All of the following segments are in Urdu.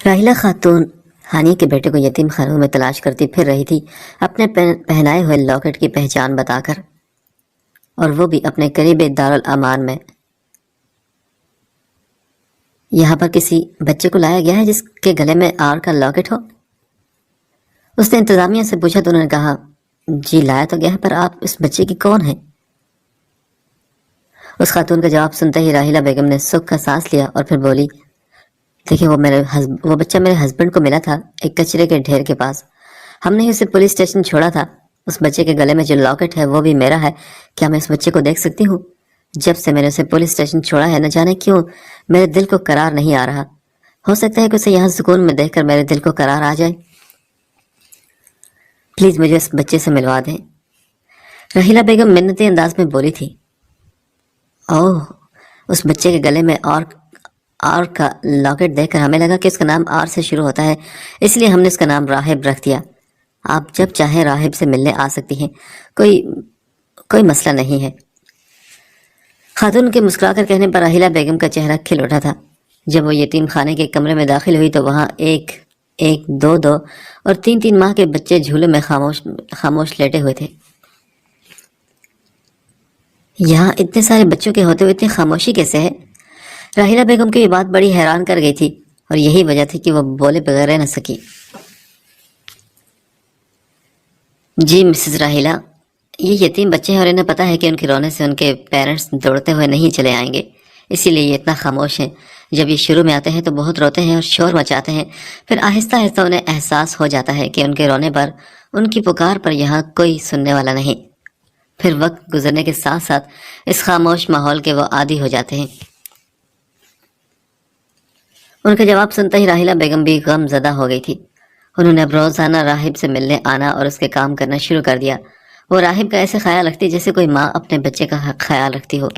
راحلہ خاتون ہانی کے بیٹے کو یتیم خانوں میں تلاش کرتی پھر رہی تھی، اپنے پہنائے ہوئے لاکٹ کی پہچان بتا کر، اور وہ بھی اپنے قریب دارالامان میں۔ یہاں پر کسی بچے کو لایا گیا ہے جس کے گلے میں آر کا لاکٹ ہو؟ اس نے انتظامیہ سے پوچھا تو انہوں نے کہا، جی لایا تو گیا ہے، پر آپ اس بچے کی کون ہیں؟ اس خاتون کا جواب سنتے ہی راحلہ بیگم نے سکھ کا سانس لیا اور پھر بولی، دیکھیں وہ بچہ میرے ہسبینڈ کو ملا تھا ایک کچرے کے ڈھیر کے پاس، ہم نے اسے پولیس اسٹیشن چھوڑا تھا۔ اس بچے کے گلے میں جو لاکٹ ہے وہ بھی میرا ہے، کیا میں اس بچے کو دیکھ سکتی ہوں؟ جب سے میں نے اسے پولیس اسٹیشن چھوڑا ہے، نہ جانے کیوں میرے دل کو قرار نہیں آ رہا، ہو سکتا ہے کہ اسے یہاں سکون میں دیکھ کر میرے دل کو قرار آ جائے، پلیز مجھے اس بچے سے ملوا دیں۔ راحلہ بیگم منتی انداز میں بولی تھی، اوہ، اس بچے کے گلے میں آر کا لاکٹ دیکھ کر ہمیں لگا کہ اس کا نام آر سے شروع ہوتا ہے، اس لیے ہم نے اس کا نام راہب رکھ دیا۔ آپ جب چاہیں راہب سے ملنے آ سکتی ہیں، کوئی مسئلہ نہیں ہے۔ خاتون کے مسکرا کر کہنے پر راحلہ بیگم کا چہرہ کھل اٹھا تھا۔ جب وہ یتیم خانے کے کمرے میں داخل ہوئی تو وہاں ایک دو اور تین ماہ کے بچے جھولے میں خاموش لیٹے ہوئے تھے۔ یہاں اتنے سارے بچوں کے ہوتے ہوئے اتنی خاموشی کیسے ہے؟ راحلہ بیگم کی یہ بات بڑی حیران کر گئی تھی، اور یہی وجہ تھی کہ وہ بولے بغیر رہ نہ سکی۔ جی مسز راحلہ، یہ یتیم بچے ہیں اور انہیں پتہ ہے کہ ان کے رونے سے ان کے پیرنٹس دوڑتے ہوئے نہیں چلے آئیں گے، اسی لیے یہ اتنا خاموش ہیں۔ جب یہ شروع میں آتے ہیں تو بہت روتے ہیں اور شور مچاتے ہیں، پھر آہستہ آہستہ انہیں احساس ہو جاتا ہے کہ ان کے رونے پر، ان کی پکار پر یہاں کوئی سننے والا نہیں۔ پھر وقت گزرنے کے ساتھ ساتھ اس خاموش ماحول کے وہ عادی ہو جاتے ہیں۔ ان کا جواب سنتا ہی راحلہ بیگم بھی غم زدہ ہو گئی تھی۔ انہوں نے اب روزانہ راہب سے ملنے آنا اور اس کے کام کرنا شروع کر دیا۔ وہ راہب کا ایسے خیال رکھتی جیسے کوئی ماں اپنے بچے کا خیال رکھتی ہو۔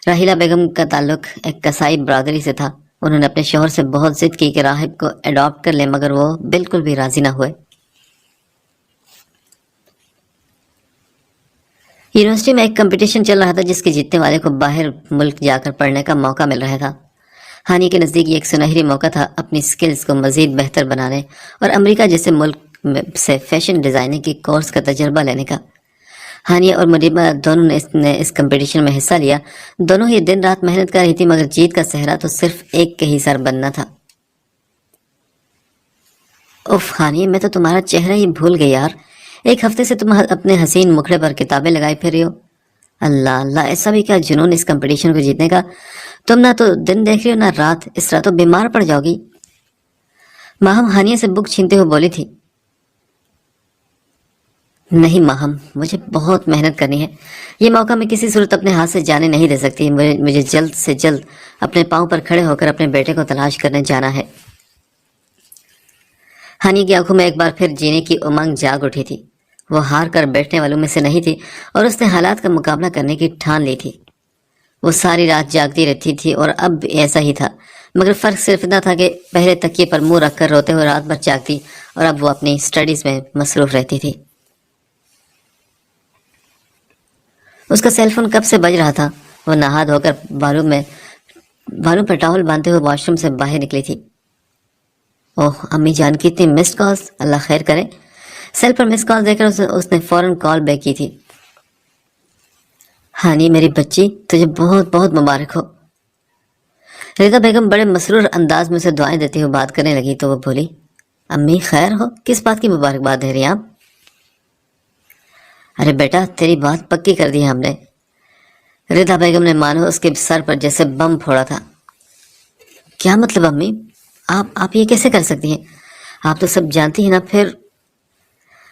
راحلہ بیگم کا تعلق ایک قصائی برادری سے تھا۔ انہوں نے اپنے شوہر سے بہت ضد کی کہ راہب کو اڈاپٹ کر لیں، مگر وہ بالکل بھی راضی نہ ہوئے۔ یونیورسٹی میں ایک کمپٹیشن چل رہا تھا جس کے جیتنے والے کو باہر ملک جا کر پڑھنے کا موقع مل رہا تھا۔ ہانی کے نزدیک یہ ایک سنہری موقع تھا اپنی سکلز کو مزید بہتر بنانے اور امریکہ جیسے ملک سے فیشن ڈیزائننگ کی کورس کا تجربہ لینے کا۔ ہانی اور مریبہ دونوں نے اس کمپٹیشن میں حصہ لیا۔ دونوں ہی دن رات محنت کر رہی تھی، مگر جیت کا صحرا تو صرف ایک کے ہی سر بننا تھا۔ اف ہانی، میں تو تمہارا چہرہ ہی بھول گئی یار، ایک ہفتے سے تم اپنے حسین مکھڑے پر کتابیں لگائے پھر رہی ہو۔ اللہ اللہ، ایسا بھی کیا جنون اس کمپٹیشن کو جیتنے کا؟ تم نہ تو دن دیکھ رہی ہو نہ رات، اس طرح تو بیمار پڑ جاؤ گی۔ ماہم ہانیہ سے بک چھینتے ہوئے بولی تھی، نہیں ماہم، مجھے بہت محنت کرنی ہے، یہ موقع میں کسی صورت اپنے ہاتھ سے جانے نہیں دے سکتی۔ مجھے جلد سے جلد اپنے پاؤں پر کھڑے ہو کر اپنے بیٹے کو تلاش کرنے جانا ہے۔ ہانی کی آنکھوں میں ایک بار پھر جینے کی امنگ جاگ اٹھی تھی۔ وہ ہار کر بیٹھنے والوں میں سے نہیں تھی اور اس نے حالات کا مقابلہ کرنے کی ٹھان لی تھی۔ وہ ساری رات جاگتی رہتی تھی اور اب بھی ایسا ہی تھا، مگر فرق صرف اتنا تھا کہ پہلے تکیے پر منہ رکھ کر روتے ہوئے رات بھر جاگتی اور اب وہ اپنی سٹڈیز میں مصروف رہتی تھی۔ اس کا سیل فون کب سے بج رہا تھا۔ وہ نہا دھو کر بالوں پر ٹاول باندھتے ہوئے واش روم سے باہر نکلی تھی۔ اوہ امی جان کی اتنی مسڈ کالز، اللہ خیر کرے۔ سیل پر مس کال دے کر اس نے فوراً کال بیک کی تھی۔ ہانی میری بچی، تجھے بہت بہت مبارک ہو۔ رضا بیگم بڑے مسرور انداز میں اسے دعائیں دیتے ہوئے بات کرنے لگی تو وہ بولی، امی خیر ہو، کس بات کی مبارکباد دے رہی ہیں آپ؟ ارے بیٹا، تیری بات پکی کر دی ہے ہم نے۔ رضا بیگم نے مانو اس کے سر پر جیسے بم پھوڑا تھا۔ کیا مطلب امی؟ آپ یہ کیسے کر سکتی ہیں؟ آپ تو سب جانتی ہیں نا۔ پھر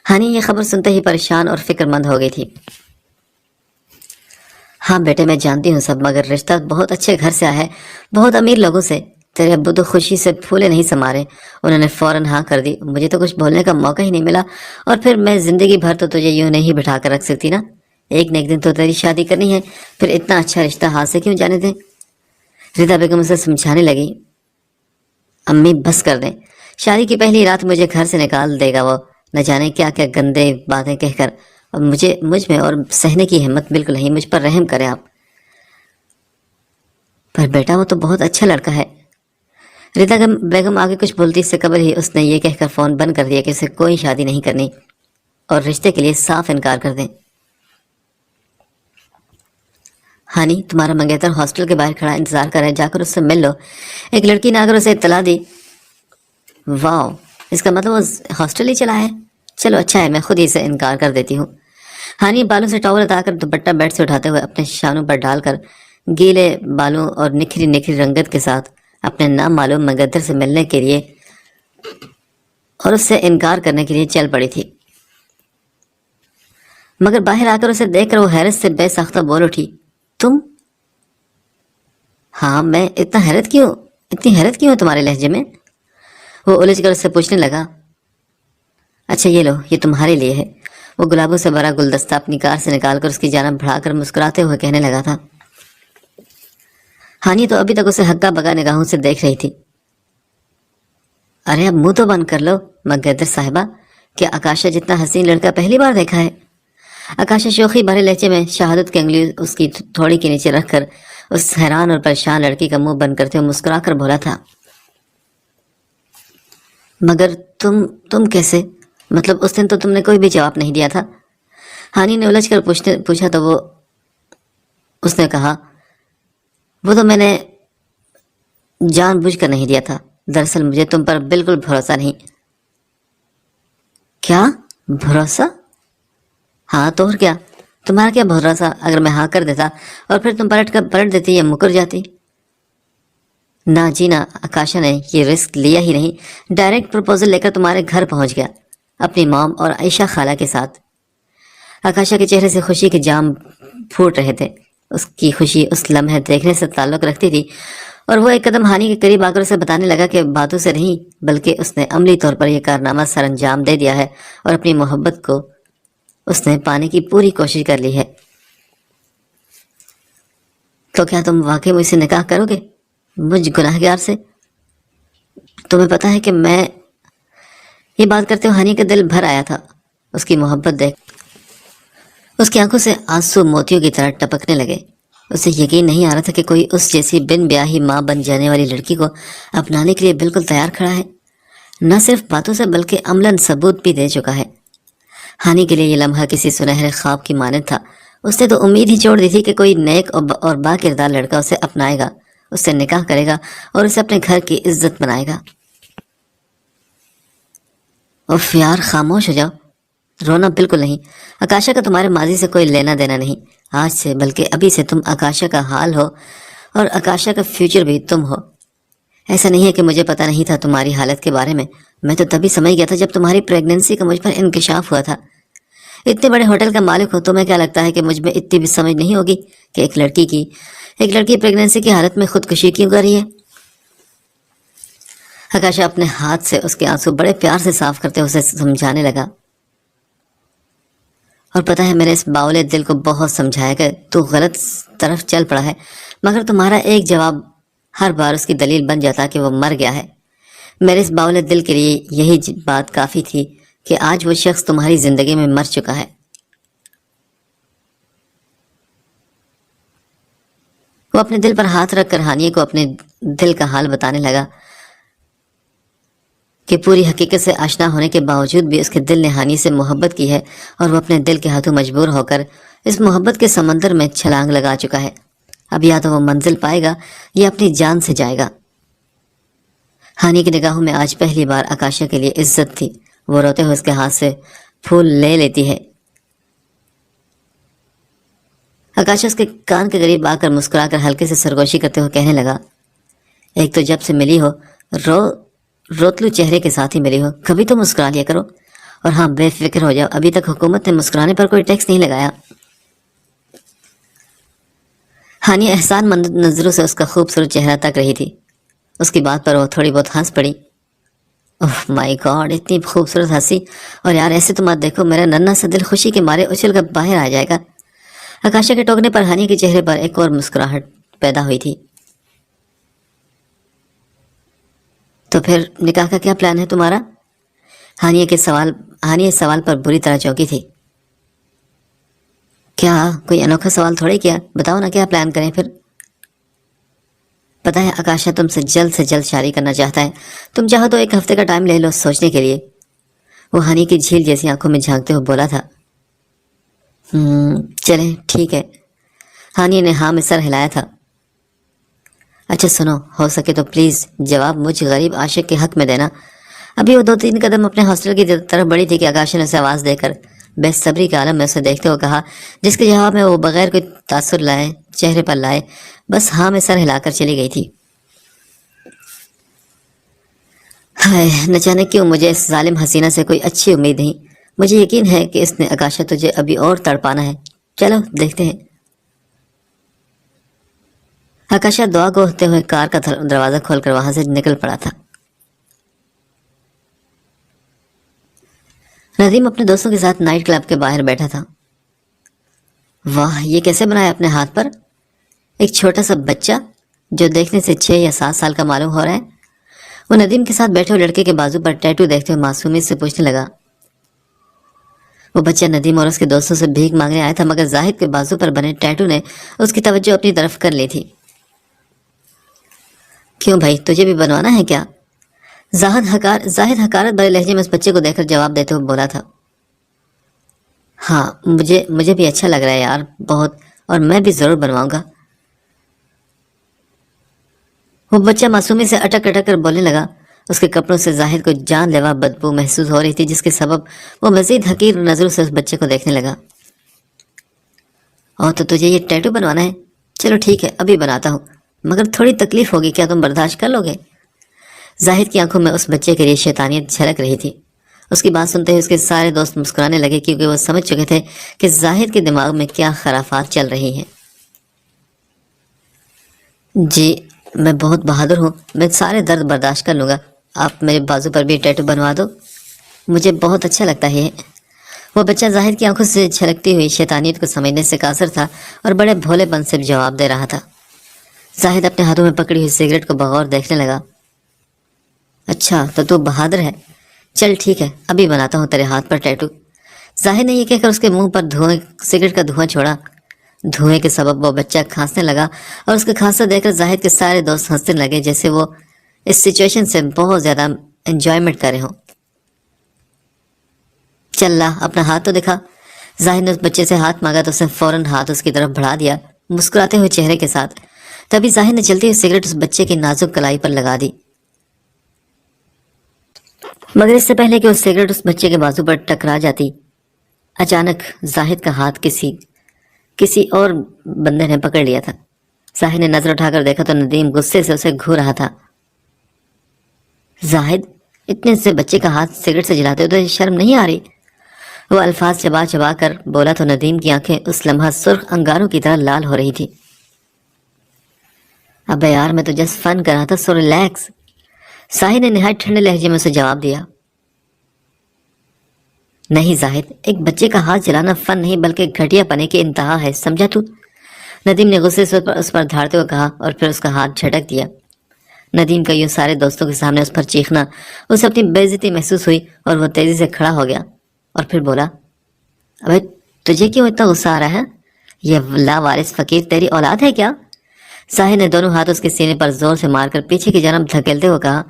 ہانی یہ خبر سنتے ہی پریشان اور فکر مند ہو گئی تھی۔ ہاں بیٹے، میں جانتی ہوں سب، مگر رشتہ بہت اچھے گھر سے آیا ہے، بہت امیر لوگوں سے۔ تیرے ابو تو خوشی سے پھولے نہیں سما رہے، انہوں نے فوراً ہاں کر دی۔ مجھے تو کچھ بولنے کا موقع ہی نہیں ملا، اور پھر میں زندگی بھر تو تجھے یوں نہیں بٹھا کر رکھ سکتی نا، ایک نہ ایک دن تو تیری شادی کرنی ہے، پھر اتنا اچھا رشتہ ہاتھ سے کیوں جانے دیں؟ رضا بیگم اسے سمجھانے لگی، امی بس کر دیں، شادی کی پہلی رات مجھے گھر سے نکال دے گا وہ، نہ جانے کیا کیا گندے باتیں کہہ کر، اور مجھ میں اور سہنے کی ہمت بالکل نہیں، مجھ پر رحم کریں آپ۔ پر بیٹا وہ تو بہت اچھا لڑکا ہے۔ ریتا بیگم آگے کچھ بولتی اس سے قبل ہی اس نے یہ کہہ کر فون بند کر دیا کہ اسے کوئی شادی نہیں کرنی اور رشتے کے لیے صاف انکار کر دیں۔ ہانی، تمہارا منگیتر ہاسٹل کے باہر کھڑا انتظار کر رہا ہے، جا کر اس سے مل لو۔ ایک لڑکی نے آ کر اسے اطلاع دی۔ واو، اس کا مطلب وہ ہاسٹل ہی چلا ہے؟ چلو اچھا ہے، میں خود ہی اسے انکار کر دیتی ہوں۔ ہانی بالوں سے ٹاول ہٹا کر دوپٹہ بیڈ سے اٹھاتے ہوئے اپنے شانوں پر ڈال کر گیلے بالوں اور نکھری نکھری رنگت کے ساتھ اپنے نام معلوم مگدر سے ملنے کے لیے اور اس سے انکار کرنے کے لیے چل پڑی تھی، مگر باہر آ کر اسے دیکھ کر وہ حیرت سے بے ساختہ بول اٹھی، تم؟ ہاں، میں اتنی حیرت کیوں ہے تمہارے لہجے میں؟ وہ الجھ کر اس سے پوچھنے لگا۔ اچھا یہ لو، یہ تمہارے لیے ہے۔ وہ گلابوں سے بھرا گلدستہ اپنی کار سے نکال کر اس کی جانب بڑھا کر مسکراتے ہوئے کہنے لگا تھا۔ ہانی تو ابھی تک اسے ہکا بکا نگاہوں سے دیکھ رہی تھی۔ ارے اب منہ تو بند کر لو مگیدر صاحبہ، کیا آکاشا جتنا حسین لڑکا پہلی بار دیکھا ہے؟ آکاشا شوخی بھرے لہجے میں شہادت کی انگلی اس کی تھوڑی کے نیچے رکھ کر اس حیران اور پریشان لڑکی کا منہ بند کرتے ہوئے مسکرا کر بولا تھا۔ مگر تم کیسے؟ مطلب اس دن تو تم نے کوئی بھی جواب نہیں دیا تھا۔ ہانی نے الجھ کر پوچھا تو اس نے کہا، وہ تو میں نے جان بوجھ کر نہیں دیا تھا، دراصل مجھے تم پر بالکل بھروسہ نہیں۔ کیا بھروسہ؟ ہاں تو اور کیا، تمہارا کیا بھروسہ اگر میں ہاں کر دیتا اور پھر تم پلٹ دیتی یا مکر جاتی؟ نہ جی نہ، آکاشا نے یہ رسک لیا ہی نہیں، ڈائریکٹ پروپوزل لے کر تمہارے گھر پہنچ گیا اپنی مام اور عائشہ خالہ کے ساتھ۔ آکاشا کے چہرے سے خوشی کے جام پھوٹ رہے تھے۔ اس کی خوشی اس لمحے دیکھنے سے تعلق رکھتی تھی، اور وہ ایک قدم ہانی کے قریب آ کر اسے بتانے لگا کہ باتوں سے نہیں بلکہ اس نے عملی طور پر یہ کارنامہ سر انجام دے دیا ہے اور اپنی محبت کو اس نے پانے کی پوری کوشش کر لی ہے۔ تو کیا تم واقعی مجھ سے نکاح کرو گے، مجھ گناہگار سے؟ تمہیں پتا ہے کہ میں یہ بات کرتے ہوئے ہانی کا دل بھر آیا تھا۔ اس کی محبت دیکھ اس کی آنکھوں سے آنسو موتیوں کی طرح ٹپکنے لگے۔ اسے یقین نہیں آ رہا تھا کہ کوئی اس جیسی بن بیاہی ماں بن جانے والی لڑکی کو اپنانے کے لیے بالکل تیار کھڑا ہے، نہ صرف باتوں سے بلکہ عملاً ثبوت بھی دے چکا ہے۔ ہانی کے لیے یہ لمحہ کسی سنہرے خواب کی مانند تھا۔ اس نے تو امید ہی چھوڑ دی تھی کہ کوئی نیک اور با کردار لڑکا اسے اپنائے گا، اس سے نکاح کرے گا اور اسے اپنے گھر کی عزت بنائے گا۔ اف یار، خاموش ہو جاؤ، رونا بالکل نہیں۔ آکاشا کا تمہارے ماضی سے کوئی لینا دینا نہیں، آج سے بلکہ ابھی سے تم آکاشا کا حال ہو اور آکاشا کا فیوچر بھی تم ہو۔ ایسا نہیں ہے کہ مجھے پتہ نہیں تھا تمہاری حالت کے بارے میں تو تبھی سمجھ گیا تھا جب تمہاری پریگننسی کا مجھ پر انکشاف ہوا تھا۔ اتنے بڑے ہوٹل کا مالک ہو، تمہیں کیا لگتا ہے کہ مجھ میں اتنی بھی سمجھ نہیں ہوگی کہ ایک لڑکی پریگننسی کی حالت میں خودکشی کیوں کر رہی ہے؟ آکاشا اپنے ہاتھ سے اس کے آنسو بڑے پیار سے صاف کرتے اسے سمجھانے لگا۔ اور پتہ ہے، میں نے اس باولے دل کو بہت سمجھایا کہ تو غلط طرف چل پڑا ہے، مگر تمہارا ایک جواب ہر بار اس کی دلیل بن جاتا کہ وہ مر گیا ہے۔ میرے اس باولے دل کے لیے یہی بات کافی تھی کہ آج وہ شخص تمہاری زندگی میں مر چکا ہے۔ وہ اپنے دل پر ہاتھ رکھ کر ہانی کو اپنے دل کا حال بتانے لگا کہ پوری حقیقت سے آشنا ہونے کے باوجود بھی اس کے دل نے ہانی سے محبت کی ہے اور وہ اپنے دل کے ہاتھوں مجبور ہو کر اس محبت کے سمندر میں چھلانگ لگا چکا ہے۔ اب یا تو وہ منزل پائے گا یا اپنی جان سے جائے گا۔ ہانی کی نگاہوں میں آج پہلی بار آکاشا کے لیے عزت تھی۔ وہ روتے ہوئے اس کے ہاتھ سے پھول لے لیتی ہے۔ آکاشا اس کے کان کے قریب آ کر مسکرا کر ہلکے سے سرگوشی کرتے ہوئے کہنے لگا، ایک تو جب سے ملی ہو روتلو چہرے کے ساتھ ہی ملی ہو، کبھی تو مسکرا لیا کرو۔ اور ہاں، بے فکر ہو جاؤ، ابھی تک حکومت نے مسکرانے پر کوئی ٹیکس نہیں لگایا۔ ہانی احسان مند نظروں سے اس کا خوبصورت چہرہ تک رہی تھی۔ اس کی بات پر وہ تھوڑی بہت ہنس پڑی۔ اوہ مائی گاڈ، اتنی خوبصورت ہنسی! اور یار ایسے تو مت دیکھو، میرا ننھا سا دل خوشی کے مارے اچھل کر باہر آ جائے گا۔ آکاشا کے ٹوکنے پر ہانی کے چہرے پر ایک اور مسکراہٹ پیدا ہوئی تھی۔ تو پھر نکاح کا کیا پلان ہے تمہارا؟ ہانی اس سوال پر بری طرح چونکی تھی۔ کیا کوئی انوکھا سوال تھوڑی کیا، بتاؤ نا کیا پلان کریں پھر؟ پتہ ہے آکاشا تم سے جلد شادی کرنا چاہتا ہے. تم چاہو تو ایک ہفتے کا ٹائم لے لو سوچنے کے لیے. وہ ہانی کی جھیل جیسی آنکھوں میں جھانکتے ہوئے بولا تھا. چلیں ٹھیک ہے. ہانی نے ہاں میں سر ہلایا تھا. اچھا سنو، ہو سکے تو پلیز جواب مجھ غریب عاشق کے حق میں دینا. ابھی وہ 2-3 قدم اپنے ہاسٹل کی طرف بڑھی تھی کہ آکاشا نے اسے آواز دے کر بے صبری کے عالم میں اسے دیکھتے ہوئے کہا، جس کے جواب میں وہ بغیر کوئی تاثر لائے چہرے پر لائے بس ہاں میں سر ہلا کر چلی گئی تھی. ہائے، نہ جانے کیوں مجھے اس ظالم حسینہ سے کوئی اچھی امید نہیں. مجھے یقین ہے کہ اس نے آکاشا تجھے ابھی اور تڑپانا ہے. چلو دیکھتے ہیں. آکاشا دعا گو ہوتے ہوئے کار کا دروازہ کھول کر وہاں سے نکل پڑا تھا. ندیم اپنے دوستوں کے ساتھ نائٹ کلب کے باہر بیٹھا تھا. واہ، یہ کیسے بنایا اپنے ہاتھ پر؟ ایک چھوٹا سا بچہ جو دیکھنے سے 6 یا 7 سال کا معلوم ہو رہا ہے. وہ ندیم کے ساتھ بیٹھے ہوئے لڑکے کے بازو پر ٹیٹو دیکھتے ہوئے معصومیت سے پوچھنے لگا. وہ بچہ ندیم اور اس کے دوستوں سے بھیک مانگنے آیا تھا، مگر زاہد کے بازو پر بنے ٹیٹو نے اس کی توجہ اپنی طرف کر لی تھی. کیوں بھائی، تجھے بھی بنوانا ہے کیا؟ زاہد حقارت بھرے لہجے میں اس بچے کو دیکھ کر جواب دیتے ہوئے بولا تھا. ہاں مجھے بھی اچھا لگ رہا ہے یار، بہت، اور میں بھی ضرور بنواؤں گا. وہ بچہ معصومی سے اٹک اٹک کر بولنے لگا. اس کے کپڑوں سے زاہد کو جان لیوا بدبو محسوس ہو رہی تھی، جس کے سبب وہ مزید حقیر نظروں سے اس بچے کو دیکھنے لگا. اور تو تجھے یہ ٹیٹو بنوانا ہے؟ چلو ٹھیک ہے، ابھی بناتا ہوں، مگر تھوڑی تکلیف ہوگی، کیا تم برداشت کر لو گے؟ زاہد کی آنکھوں میں اس بچے کے لیے شیطانیت جھلک رہی تھی. اس کی بات سنتے ہوئے اس کے سارے دوست مسکرانے لگے، کیونکہ وہ سمجھ چکے تھے کہ زاہد کے دماغ میں کیا خرافات چل رہی ہیں. جی میں بہت بہادر ہوں، میں سارے درد برداشت کر لوں گا. آپ میرے بازو پر بھی ٹیٹو بنوا دو، مجھے بہت اچھا لگتا ہے. وہ بچہ زاہد کی آنکھوں سے جھلکتی ہوئی شیطانیت کو سمجھنے سے قاصر تھا اور بڑے بھولے پن سے جواب دے رہا تھا. زاہد اپنے ہاتھوں میں پکڑی ہوئی سگریٹ کو بغور دیکھنے لگا. اچھا تو بہادر ہے، چل ٹھیک ہے، ابھی بناتا ہوں تیرے ہاتھ پر ٹیٹو. زاہد نے یہ کہہ کر اس کے منہ پر سگریٹ کا دھواں چھوڑا. دھوئیں کے سبب وہ بچہ کھانسنے لگا اور اس کا کھانسا دیکھ کر زاہد کے سارے دوست ہنسنے لگے، جیسے وہ اس سچویشن سے بہت زیادہ انجوائمنٹ کر رہے ہوں. چل لا اپنا ہاتھ تو دکھا. زاہد نے اس بچے سے ہاتھ مانگا تو اس نے فوراً ہاتھ اس کی طرف بڑھا دیا مسکراتے ہوئے چہرے کے ساتھ. تبھی زاہد نے جلتی ہوئی سگریٹ اس بچے کی نازک کلائی پر لگا دی. مگر اس سے پہلے کہ وہ سگریٹ اس بچے کے بازو پر ٹکرا جاتی، اچانک زاہد کا ہاتھ کسی اور بندے نے پکڑ لیا تھا. زاہد نے نظر اٹھا کر دیکھا تو ندیم غصے سے اسے گھور رہا تھا. زاہد، اتنے سے بچے کا ہاتھ سگریٹ سے جلاتے ہو تو شرم نہیں آ رہی؟ وہ الفاظ چبا چبا کر بولا تو ندیم کی آنکھیں اس لمحہ سرخ انگاروں کی طرح لال ہو رہی تھی. ابے یار، میں تو جسٹ فن کر رہا تھا، سو ریلیکس. زاہد نے نہایت ٹھنڈے لہجے میں اسے جواب دیا. نہیں زاہد، ایک بچے کا ہاتھ جلانا فن نہیں بلکہ گھٹیا پنے کی انتہا ہے، سمجھا تو؟ ندیم نے غصے سے اس پر دھاڑتے ہوئے کہا اور پھر اس کا ہاتھ جھٹک دیا. ندیم کا یوں سارے دوستوں کے سامنے اس پر چیخنا اسے اپنی بے عزتی محسوس ہوئی اور وہ تیزی سے کھڑا ہو گیا اور پھر بولا. ابے تجھے کیوں اتنا غصہ آ رہا ہے؟ یہ لاوارث فقیر تیری اولاد ہے کیا؟ زاہد نے دونوں ہاتھ اس کے سینے پر زور سے مار کر پیچھے کی جانب دھکیلتے ہوئے کہا.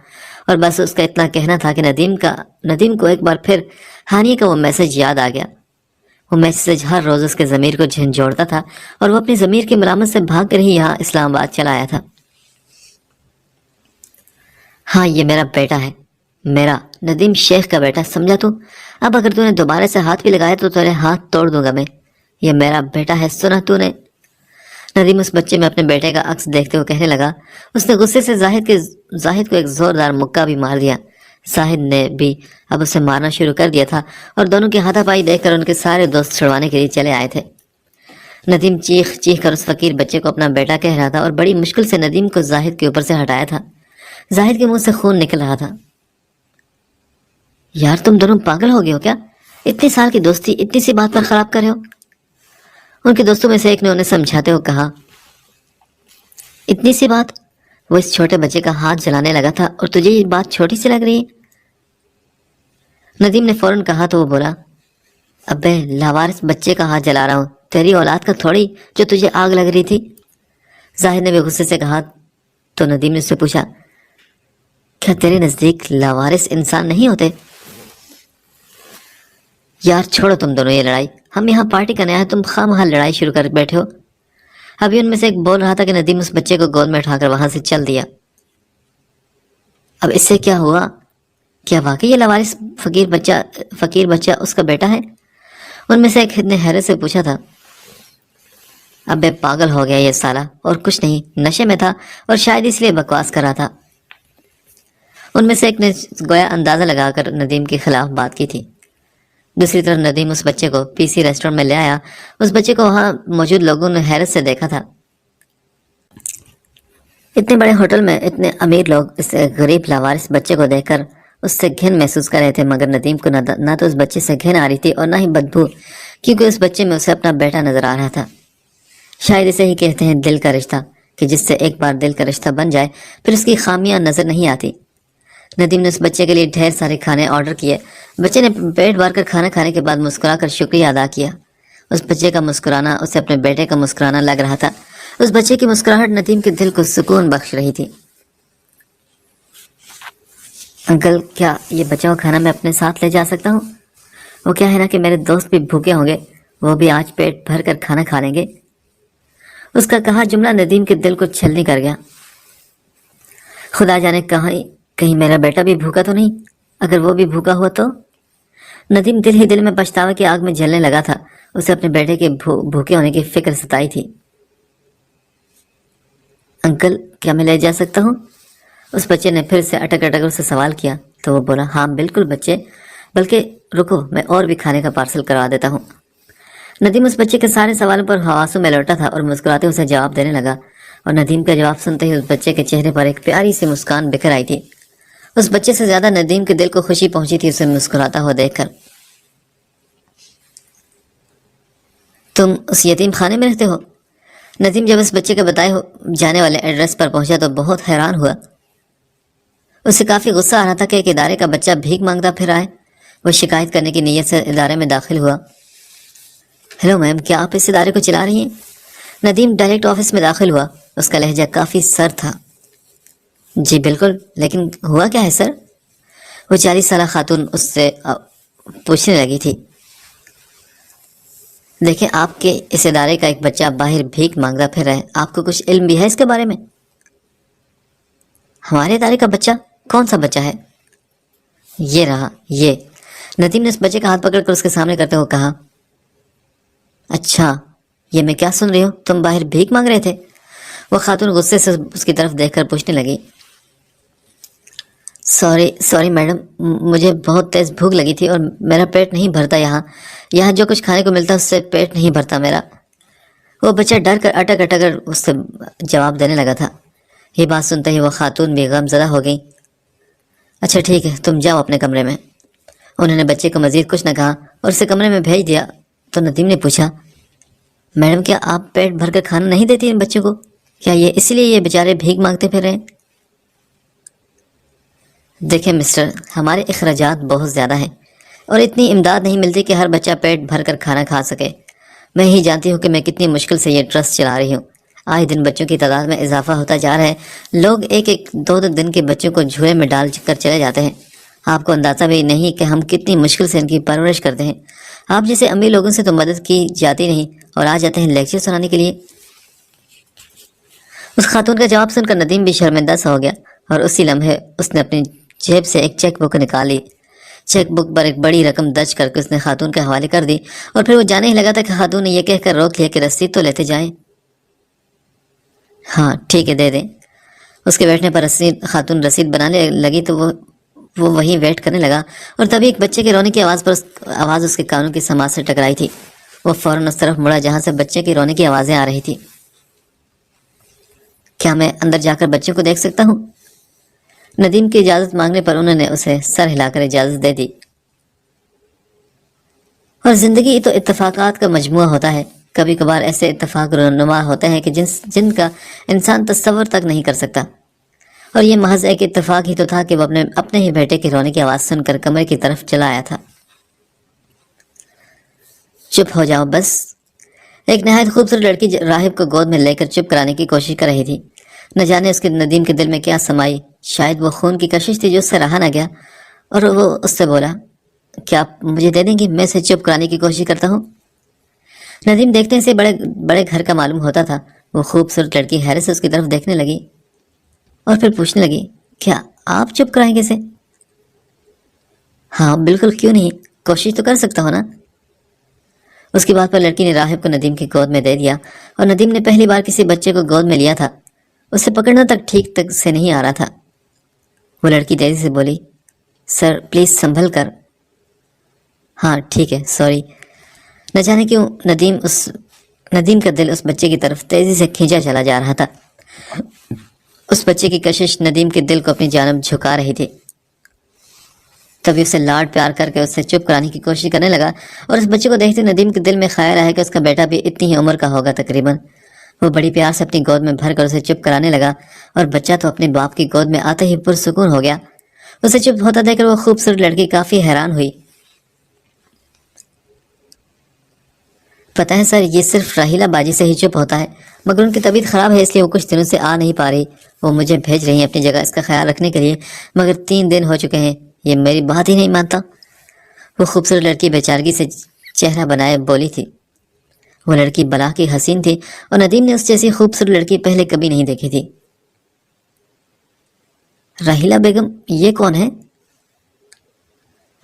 اور بس اس کا اتنا کہنا تھا کہ ندیم کو ایک بار پھر ہانی کا وہ میسج یاد آ گیا. وہ میسج ہر روز اس کے ضمیر کو جھنجھوڑتا تھا اور وہ اپنی ضمیر کی ملامت سے بھاگ کر ہی یہاں اسلام آباد چلا آیا تھا. ہاں یہ میرا بیٹا ہے، میرا ندیم شیخ کا بیٹا، سمجھا تو؟ اب اگر تو نے دوبارہ سے ہاتھ بھی لگایا تو تیرے ہاتھ توڑ دوں گا میں. یہ میرا بیٹا ہے، سنا تو نے؟ ندیم اس بچے میں اپنے بیٹے کا عکس دیکھتے ہوئے کہنے لگا. اس نے غصے سے زاہد کو ایک زوردار مکہ بھی مار دیا. زاہد نے بھی اب اسے مارنا شروع کر دیا تھا اور دونوں کی ہاتھا پائی دیکھ کر ان کے سارے دوست چھڑوانے کے لیے چلے آئے تھے. ندیم چیخ چیخ کر اس فقیر بچے کو اپنا بیٹا کہہ رہا تھا اور بڑی مشکل سے ندیم کو زاہد کے اوپر سے ہٹایا تھا. زاہد کے منہ سے خون نکل رہا تھا. یار تم دونوں پاگل ہو گئے ہو کیا؟ اتنی سال کی دوستی اتنی سی بات پر خراب کر رہے ہو؟ ان کے دوستوں میں سے ایک نے انہیں سمجھاتے ہوئے کہا. اتنی سی بات؟ وہ اس چھوٹے بچے کا ہاتھ جلانے لگا تھا اور تجھے یہ بات چھوٹی سی لگ رہی ہے؟ ندیم نے فوراً کہا تو وہ بولا. ابے لاوارث بچے کا ہاتھ جلا رہا ہوں، تیری اولاد کا تھوڑی جو تجھے آگ لگ رہی تھی. زاہد نے بھی غصے سے کہا. تو ندیم نے اس سے پوچھا کیا تیرے نزدیک لاوارث انسان نہیں ہوتے؟ یار چھوڑو تم دونوں یہ لڑائی، ہم یہاں پارٹی کرنے آئے، تم خواہ لڑائی شروع کر بیٹھے ہو۔ ابھی ان میں سے ایک بول رہا تھا کہ ندیم اس بچے کو گود میں اٹھا کر وہاں سے چل دیا۔ اب اس سے کیا ہوا؟ کیا واقعی یہ لاوارث فقیر بچہ اس کا بیٹا ہے؟ ان میں سے ایک نے حیرت سے پوچھا تھا۔ ابے پاگل ہو گیا یہ سالہ، اور کچھ نہیں، نشے میں تھا اور شاید اس لیے بکواس کر رہا تھا۔ ان میں سے ایک نے گویا اندازہ لگا کر ندیم کے خلاف بات کی تھی۔ دوسری طرف ندیم اس بچے کو پی سی ریسٹورنٹ میں لے آیا۔ اس بچے کو وہاں موجود لوگوں نے حیرت سے دیکھا تھا۔ اتنے بڑے ہوٹل میں اتنے امیر لوگ اس غریب لاوارث بچے کو دیکھ کر اس سے گھن محسوس کر رہے تھے، مگر ندیم کو نہ تو اس بچے سے گھن آ رہی تھی اور نہ ہی بدبو، کیونکہ اس بچے میں اسے اپنا بیٹا نظر آ رہا تھا۔ شاید اسے ہی کہتے ہیں دل کا رشتہ، کہ جس سے ایک بار دل کا رشتہ بن جائے پھر اس کی خامیاں نظر نہیں آتی۔ ندیم نے اس بچے کے لیے ڈھیر سارے کھانے آرڈر کیے۔ بچے نے پیٹ بھر کر کھانا کھانے کے بعد مسکرا کر شکریہ ادا کیا۔ اس بچے کا مسکرانا اسے اپنے بیٹے کا مسکرانا لگ رہا تھا۔ اس بچے کی مسکراہٹ ندیم کے دل کو سکون بخش رہی تھی۔ انکل کیا یہ بچا ہوا کھانا میں اپنے ساتھ لے جا سکتا ہوں؟ وہ کیا ہے نا کہ میرے دوست بھی بھوکے ہوں گے، وہ بھی آج پیٹ بھر کر کھانا کھا لیں گے۔ اس کا کہا جملہ ندیم کے دل کو چھلنی کر گیا۔ خدا جانے کہیں میرا بیٹا بھی بھوکا تو نہیں؟ اگر وہ بھی بھوکا ہوا تو؟ ندیم دل ہی دل میں پچھتاوا کی آگ میں جلنے لگا تھا۔ اسے اپنے بیٹے کے بھوکے ہونے کی فکر ستائی تھی۔ انکل کیا میں لے جا سکتا ہوں؟ اس بچے نے پھر سے اٹک اسے سوال کیا تو وہ بولا ہاں بالکل بچے، بلکہ رکو میں اور بھی کھانے کا پارسل کروا دیتا ہوں۔ ندیم اس بچے کے سارے سوالوں پر حواسوں میں لوٹا تھا اور مسکراتے اسے جواب دینے لگا، اور ندیم کا جواب سنتے ہی اس بچے کے چہرے پر ایک پیاری سی مسکان بکھر آئی تھی۔ اس بچے سے زیادہ ندیم کے دل کو خوشی پہنچی تھی اسے مسکراتا ہوا دیکھ کر۔ تم اس یتیم خانے میں رہتے ہو؟ ندیم جب اس بچے کے بتائے جانے والے ایڈریس پر پہنچا تو بہت حیران ہوا۔ اسے کافی غصہ آ رہا تھا کہ ایک ادارے کا بچہ بھیک مانگتا پھر آئے۔ وہ شکایت کرنے کی نیت سے ادارے میں داخل ہوا۔ ہیلو میم، کیا آپ اس ادارے کو چلا رہی ہیں؟ ندیم ڈائریکٹ آفس میں داخل ہوا۔ اس کا لہجہ کافی سر تھا۔ جی بالکل، لیکن ہوا کیا ہے سر؟ وہ 40 سالہ خاتون اس سے پوچھنے لگی تھی۔ دیکھیں آپ کے اس ادارے کا ایک بچہ باہر بھیک مانگتا پھر رہے، آپ کو کچھ علم بھی ہے اس کے بارے میں؟ ہمارے ادارے کا بچہ؟ کون سا بچہ ہے؟ یہ رہا یہ۔ ندیم نے اس بچے کا ہاتھ پکڑ کر اس کے سامنے کرتے ہوئے کہا، اچھا یہ میں کیا سن رہی ہوں، تم باہر بھیک مانگ رہے تھے؟ وہ خاتون غصے سے اس کی طرف دیکھ کر پوچھنے لگی، سوری میڈم، مجھے بہت تیز بھوک لگی تھی اور میرا پیٹ نہیں بھرتا، یہاں جو کچھ کھانے کو ملتا اس سے پیٹ نہیں بھرتا میرا۔ وہ بچہ ڈر کر اٹک اس سے جواب دینے لگا تھا۔ یہ بات سنتے ہی وہ خاتون بھی غم زدہ ہو گئی۔ اچھا ٹھیک ہے، تم جاؤ اپنے کمرے میں۔ انہوں نے بچے کو مزید کچھ نہ کہا اور اسے کمرے میں بھیج دیا۔ تو ندیم نے پوچھا، میڈم کیا آپ پیٹ بھر کر کھانا نہیں دیتی ان بچوں کو؟ کیا یہ اس لیے یہ بیچارے بھیک مانگتے پھر رہے ہیں؟ دیکھیں مسٹر، ہمارے اخراجات بہت زیادہ ہیں اور اتنی امداد نہیں ملتی کہ ہر بچہ پیٹ بھر کر کھانا کھا سکے۔ میں ہی جانتی ہوں کہ میں کتنی مشکل سے یہ ٹرسٹ چلا رہی ہوں۔ آئے دن بچوں کی تعداد میں اضافہ ہوتا جا رہا ہے۔ لوگ ایک دو دن کے بچوں کو جھولے میں ڈال کر چلے جاتے ہیں۔ آپ کو اندازہ بھی نہیں کہ ہم کتنی مشکل سے ان کی پرورش کرتے ہیں۔ آپ جیسے امیر لوگوں سے تو مدد کی جاتی نہیں اور آ جاتے ہیں لیکچر سنانے کے لیے۔ اس خاتون کا جواب سن کر ندیم بھی شرمندہ سا ہو گیا اور اسی لمحے اس نے اپنی جیب سے ایک چیک بک نکالی۔ چیک بک پر ایک بڑی رقم درج کر کے اس نے خاتون کے حوالے کر دی اور پھر وہ جانے ہی لگا تھا کہ خاتون نے یہ کہہ کر روک لیا کہ رسید تو لیتے جائیں۔ ہاں ٹھیک ہے دے دیں۔ اس کے بیٹھنے پر خاتون رسید بنانے لگی تو وہ وہیں ویٹ کرنے لگا اور تبھی ایک بچے کے رونے کی آواز اس کے کانوں کی سماعت سے ٹکرائی تھی۔ وہ فوراً اس طرف مڑا جہاں سے بچے کی رونے کی آوازیں آ رہی تھی۔ کیا میں اندر جا کر بچوں کو دیکھ سکتا ہوں؟ ندیم کی اجازت مانگنے پر انہوں نے اسے سر ہلا کر اجازت دے دی۔ اور زندگی تو اتفاقات کا مجموعہ ہوتا ہے۔ کبھی کبھار ایسے اتفاق رونما ہوتے ہیں کہ جن کا انسان تصور تک نہیں کر سکتا، اور یہ محض ایک اتفاق ہی تو تھا کہ وہ اپنے ہی بیٹے کے رونے کی آواز سن کر کمرے کی طرف چلا آیا تھا۔ چپ ہو جاؤ بس، ایک نہایت خوبصورت لڑکی راہب کو گود میں لے کر چپ کرانے کی کوشش کر رہی تھی۔ نہ جانے اس کے ندیم کے دل میں کیا سمائی، شاید وہ خون کی کشش تھی جو اس سے رہا نہ گیا، اور وہ اس سے بولا، کیا آپ مجھے دے دیں گی؟ میں اسے چپ کرانے کی کوشش کرتا ہوں۔ ندیم دیکھنے سے بڑے بڑے گھر کا معلوم ہوتا تھا۔ وہ خوبصورت لڑکی حیرت سے اس کی طرف دیکھنے لگی اور پھر پوچھنے لگی، کیا آپ چپ کرائیں گے اسے؟ ہاں بالکل، کیوں نہیں، کوشش تو کر سکتا ہوں نا۔ اس کی بات پر لڑکی نے راہب کو ندیم کی گود میں دے دیا، اور ندیم نے پہلی بار کسی بچے کو گود میں لیا تھا، اسے پکڑنا تک ٹھیک تک سے نہیں آ رہا تھا۔ وہ لڑکی تیزی سے بولی، سر پلیز سنبھل کر۔ ہاں ٹھیک ہے، سوری۔ نہ جانے کیوں ندیم کا دل اس بچے کی طرف تیزی سے کھینچا چلا جا رہا تھا۔ اس بچے کی کشش ندیم کے دل کو اپنی جانب جھکا رہی تھی۔ تبھی اسے لاڈ پیار کر کے اسے چپ کرانے کی کوشش کرنے لگا، اور اس بچے کو دیکھتے ندیم کے دل میں خیال آیا کہ اس کا بیٹا بھی اتنی ہی عمر کا ہوگا تقریباً۔ وہ بڑی پیار سے اپنی گود میں بھر کر اسے چپ کرانے لگا، اور بچہ تو اپنے باپ کی گود میں آتے ہی پرسکون ہو گیا۔ اسے چپ ہوتا دیکھ کر وہ خوبصورت لڑکی کافی حیران ہوئی۔ پتہ ہے سر، یہ صرف راہیلہ باجی سے ہی چپ ہوتا ہے، مگر ان کی طبیعت خراب ہے، اس لیے وہ کچھ دنوں سے آ نہیں پا رہی۔ وہ مجھے بھیج رہی ہیں اپنی جگہ اس کا خیال رکھنے کے لیے، مگر 3 دن ہو چکے ہیں، یہ میری بات ہی نہیں مانتا۔ وہ خوبصورت لڑکی بیچارگی سے چہرہ بنائے بولی تھی۔ وہ لڑکی بلا کی حسین تھی، اور ندیم نے اس جیسی خوبصورت لڑکی پہلے کبھی نہیں دیکھی تھی۔ راہیلہ بیگم یہ کون ہے؟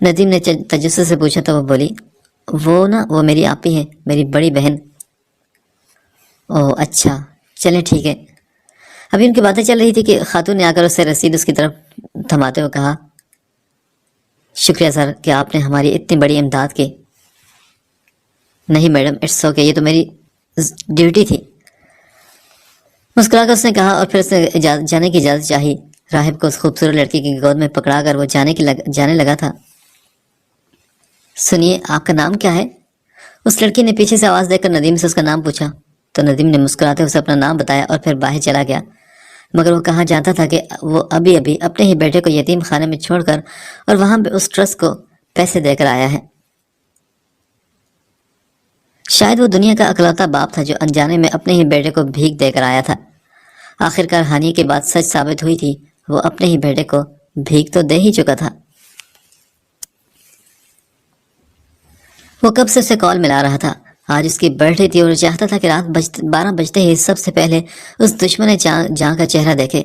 ندیم نے تجسس سے پوچھا تو وہ بولی، وہ میری آپی ہے، میری بڑی بہن۔ اوہ اچھا، چلیں ٹھیک ہے۔ ابھی ان کی باتیں چل رہی تھی کہ خاتون نے آ کر اس سے رسید اس کی طرف تھماتے ہوئے کہا، شکریہ سر کہ آپ نے ہماری اتنی بڑی امداد کی۔ نہیں میڈم، اٹس اوکے، یہ تو میری ڈیوٹی تھی، مسکرا کر اس نے کہا، اور پھر اس نے جانے کی اجازت چاہی۔ راہب کو اس خوبصورت لڑکی کی گود میں پکڑا کر وہ جانے لگا تھا۔ سنیے، آپ کا نام کیا ہے؟ اس لڑکی نے پیچھے سے آواز دے کر ندیم سے اس کا نام پوچھا، تو ندیم نے مسکراتے اسے اپنا نام بتایا اور پھر باہر چلا گیا، مگر وہ کہاں جانتا تھا کہ وہ ابھی اپنے ہی بیٹے کو یتیم خانے میں چھوڑ کر اور وہاں پہ اس ٹرسٹ کو پیسے دے کر آیا ہے۔ شاید وہ دنیا کا اکلوتا باپ تھا جو انجانے میں اپنے ہی بیٹے کو بھیک دے کر آیا تھا۔ آخرکار ہانی کی بات سچ ثابت ہوئی تھی، وہ اپنے ہی بیٹے کو بھیک تو دے ہی چکا تھا۔ وہ کب سے اسے کال ملا رہا تھا، آج اس کی برتھ ڈے تھی اور چاہتا تھا کہ رات 12 بجتے ہی سب سے پہلے اس دشمن جہاں کا چہرہ دیکھے۔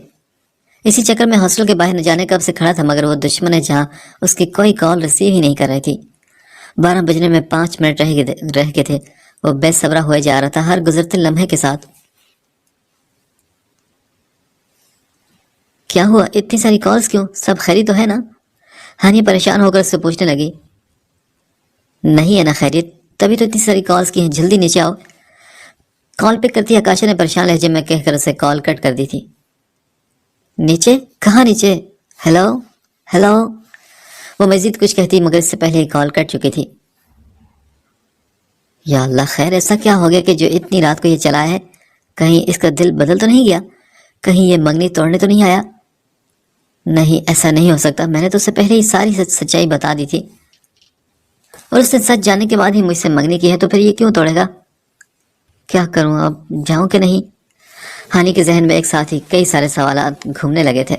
اسی چکر میں ہاسٹل کے باہر نہ جانے کب سے کھڑا تھا، مگر وہ دشمن جہاں اس کی کوئی کال ریسیو ہی نہیں کر رہی تھی۔ 12 بجنے میں 5 منٹ رہ گئے تھے۔ وہ بے صبرا ہوئے جا رہا تھا ہر گزرتے لمحے کے ساتھ۔ کیا ہوا، اتنی ساری کالز کیوں؟ سب خیریت تو ہے نا؟ ہانی پریشان ہو کر اس سے پوچھنے لگی۔ نہیں ہے نا خیریت، تبھی تو اتنی ساری کالز کی ہیں، جلدی نیچے آؤ۔ کال پک کرتی آکاشا نے پریشان لہجے میں کہہ کر اسے کال کٹ کر دی تھی۔ نیچے؟ کہاں نیچے؟ Hello hello. وہ مزید کچھ کہتی مگر اس سے پہلے ہی کال کٹ چکی تھی۔ یا اللہ، خیر ایسا کیا ہو گیا کہ جو اتنی رات کو یہ چلا ہے؟ کہیں اس کا دل بدل تو نہیں گیا؟ کہیں یہ منگنی توڑنے تو نہیں آیا؟ نہیں، ایسا نہیں ہو سکتا، میں نے تو اسے پہلے ہی ساری سچائی بتا دی تھی، اور اس نے سچ جاننے کے بعد ہی مجھ سے منگنی کی ہے، تو پھر یہ کیوں توڑے گا؟ کیا کروں، اب جاؤں کہ نہیں؟ ہانی کے ذہن میں ایک ساتھ ہی کئی سارے سوالات گھومنے لگے تھے،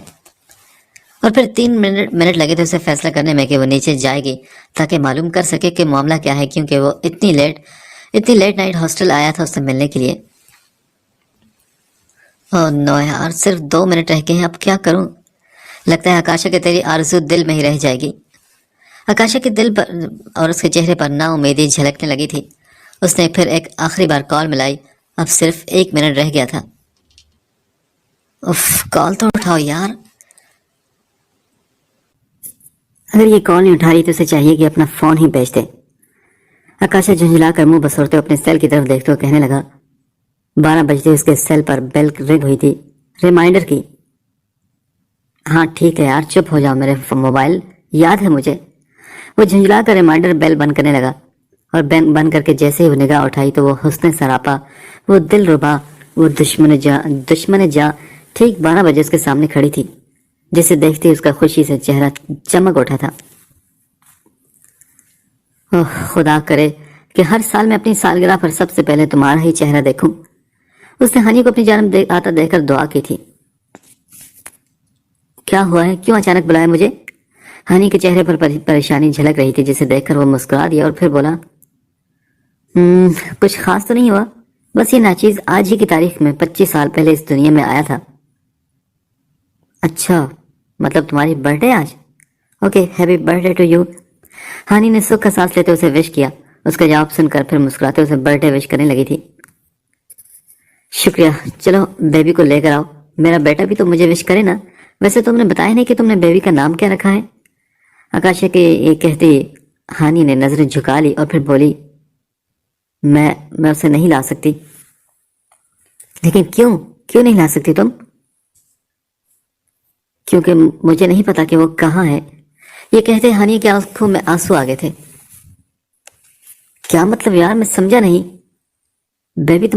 اور پھر 3 منٹ لگے تھے اسے فیصلہ کرنے میں کہ وہ نیچے جائے گی تاکہ معلوم کر سکے کہ معاملہ کیا ہے، کیونکہ وہ اتنی لیٹ نائٹ ہاسٹل آیا تھا اس سے ملنے کے لیے۔ اوہ نو یار، صرف 2 منٹ رہ گئے ہیں، اب کیا کروں؟ لگتا ہے آکاشا کہ تیری آرزو دل میں ہی رہ جائے گی۔ آکاشا کے دل پر اور اس کے چہرے پر نا امیدی جھلکنے لگی تھی۔ اس نے پھر ایک آخری بار کال ملائی، اب صرف 1 منٹ رہ گیا تھا۔ اف، کال تو اٹھاؤ یار۔ اگر یہ کال نہیں اٹھا رہی تو اسے چاہیے کہ اپنا فون ہی بیچ دے۔ آکاشا جھنجھلا کر منہ بسورتے اپنے سیل کی طرف دیکھتے ہوئے کہنے لگا۔ 12 بجتے اس کے سیل پر بیل رنگ ہوئی تھی، ریمائنڈر کی۔ ہاں ٹھیک ہے یار، چپ ہو جاؤ، میرے موبائل یاد ہے مجھے۔ وہ جھنجھلا کر ریمائنڈر بیل بند کرنے لگا، اور بند کر کے جیسے ہی وہ نگاہ اٹھائی تو وہ حسن سراپا، وہ دل ربا، وہ دشمن جاں ٹھیک 12 بجے اس کے سامنے کھڑی تھی، جسے دیکھتے ہی اس کا خوشی سے چہرہ چمک اٹھا تھا۔ اوہ خدا کرے کہ ہر سال میں اپنی سالگرہ پر سب سے پہلے تمہارا ہی چہرہ دیکھوں۔ اس نے ہنی کو اپنی جانب آتا دیکھ کر دعا کی تھی۔ کیا ہوا ہے؟ کیوں اچانک بلایا مجھے؟ ہانی کے چہرے پر پریشانی جھلک رہی تھی، جسے دیکھ کر وہ مسکرا دیا اور پھر بولا، کچھ خاص تو نہیں ہوا، بس یہ ناچیز آج ہی کی تاریخ میں 25 سال پہلے اس دنیا میں آیا تھا۔ اچھا، مطلب تمہاری برتھ ڈے آج؟ Okay, happy birthday to you. ہانی نے سکھ کا سانس لیتے اسے وش کیا۔ اس کا جواب سن کر پھر مسکراتے اسے برتھ ڈے وش کرنے لگی تھی۔ شکریہ، چلو بیبی کو لے کر آؤ، میرا بیٹا بھی تو مجھے وش کرے نا۔ ویسے تم نے بتایا نہیں کہ تم نے بیبی کا نام کیا رکھا ہے؟ آکاشا کے یہ کہتے ہانی نے نظریں جھکا لی اور پھر بولی، میں اسے نہیں لا سکتی۔ لیکن کیوں نہیں لا سکتی تم؟ کیونکہ مجھے نہیں پتا کہ وہ کہاں ہے۔ یہ کہتے ہانی کی آنکھوں میں آنسو آ گئے تھے۔ کیا مطلب یار، میں سمجھا نہیں۔ بیبی